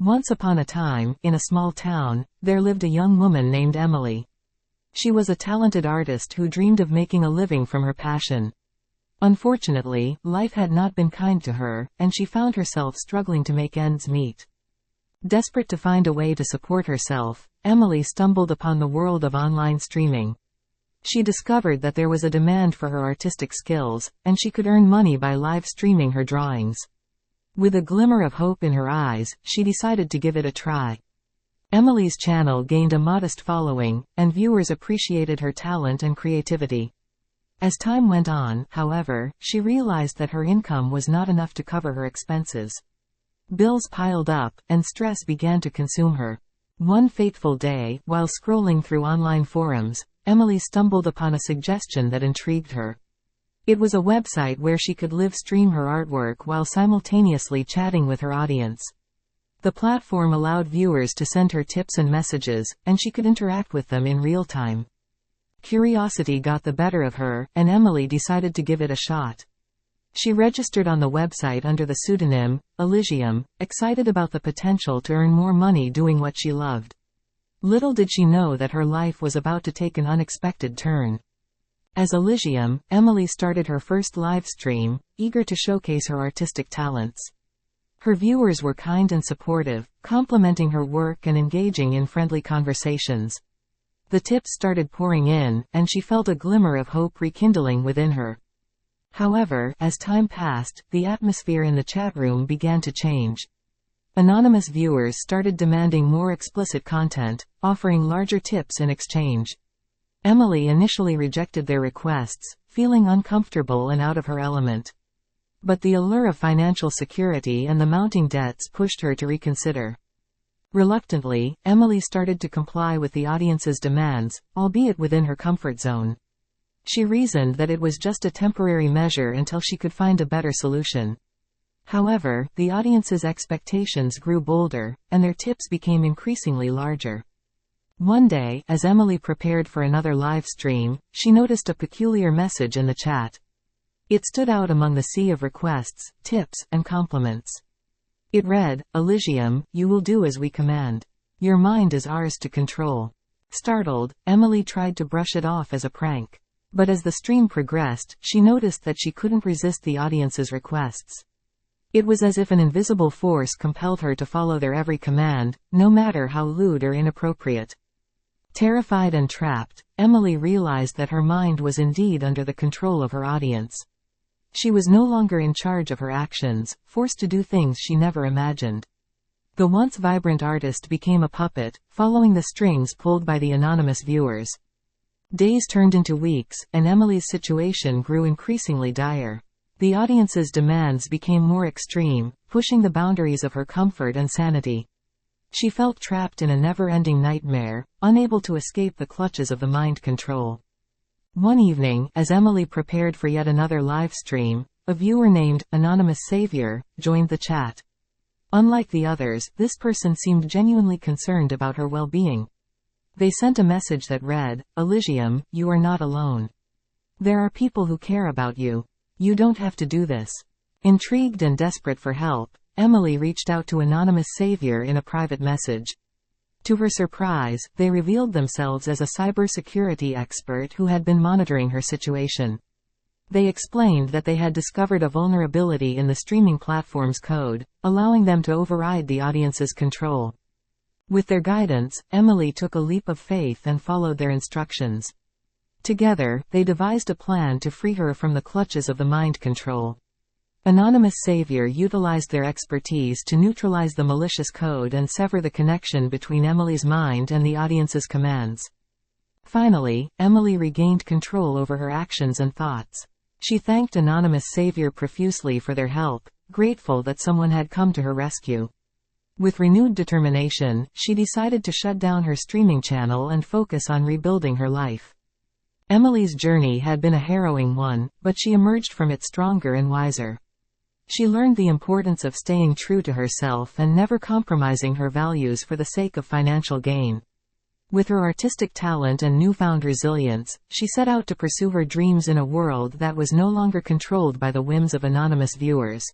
Once upon a time, in a small town, there lived a young woman named Emily. She was a talented artist who dreamed of making a living from her passion. Unfortunately, life had not been kind to her, and she found herself struggling to make ends meet. Desperate to find a way to support herself, Emily stumbled upon the world of online streaming. She discovered that there was a demand for her artistic skills, and she could earn money by live streaming her drawings. With a glimmer of hope in her eyes, she decided to give it a try. Emily's channel gained a modest following, and viewers appreciated her talent and creativity. As time went on, however, she realized that her income was not enough to cover her expenses. Bills piled up, and stress began to consume her. One fateful day, while scrolling through online forums, Emily stumbled upon a suggestion that intrigued her. It was a website where she could live stream her artwork while simultaneously chatting with her audience. The platform allowed viewers to send her tips and messages, and she could interact with them in real time. Curiosity got the better of her, and Emily decided to give it a shot. She registered on the website under the pseudonym, Elysium, excited about the potential to earn more money doing what she loved. Little did she know that her life was about to take an unexpected turn. As Elysium, Emily started her first live stream, eager to showcase her artistic talents. Her viewers were kind and supportive, complimenting her work and engaging in friendly conversations. The tips started pouring in, and she felt a glimmer of hope rekindling within her. However, as time passed, the atmosphere in the chat room began to change. Anonymous viewers started demanding more explicit content, offering larger tips in exchange. Emily initially rejected their requests, feeling uncomfortable and out of her element. But the allure of financial security and the mounting debts pushed her to reconsider. Reluctantly, Emily started to comply with the audience's demands, albeit within her comfort zone. She reasoned that it was just a temporary measure until she could find a better solution. However, the audience's expectations grew bolder, and their tips became increasingly larger. One day, as Emily prepared for another live stream, she noticed a peculiar message in the chat. It stood out among the sea of requests, tips, and compliments. It read, "Elysium, you will do as we command. Your mind is ours to control." Startled, Emily tried to brush it off as a prank. But as the stream progressed, she noticed that she couldn't resist the audience's requests. It was as if an invisible force compelled her to follow their every command, no matter how lewd or inappropriate. Terrified and trapped, Emily realized that her mind was indeed under the control of her audience. She was no longer in charge of her actions, forced to do things she never imagined. The once vibrant artist became a puppet, following the strings pulled by the anonymous viewers. Days turned into weeks, and Emily's situation grew increasingly dire. The audience's demands became more extreme, pushing the boundaries of her comfort and sanity. She felt trapped in a never-ending nightmare, unable to escape the clutches of the mind control. One evening, as Emily prepared for yet another live stream, a viewer named Anonymous Savior joined the chat. Unlike the others, this person seemed genuinely concerned about her well-being. They sent a message that read, "Elysium, you are not alone. There are people who care about you. You don't have to do this." Intrigued and desperate for help, Emily reached out to Anonymous Savior in a private message. To her surprise, they revealed themselves as a cybersecurity expert who had been monitoring her situation. They explained that they had discovered a vulnerability in the streaming platform's code, allowing them to override the audience's control. With their guidance, Emily took a leap of faith and followed their instructions. Together, they devised a plan to free her from the clutches of the mind control. Anonymous Savior utilized their expertise to neutralize the malicious code and sever the connection between Emily's mind and the audience's commands. Finally, Emily regained control over her actions and thoughts. She thanked Anonymous Savior profusely for their help, grateful that someone had come to her rescue. With renewed determination, she decided to shut down her streaming channel and focus on rebuilding her life. Emily's journey had been a harrowing one, but she emerged from it stronger and wiser. She learned the importance of staying true to herself and never compromising her values for the sake of financial gain. With her artistic talent and newfound resilience, she set out to pursue her dreams in a world that was no longer controlled by the whims of anonymous viewers.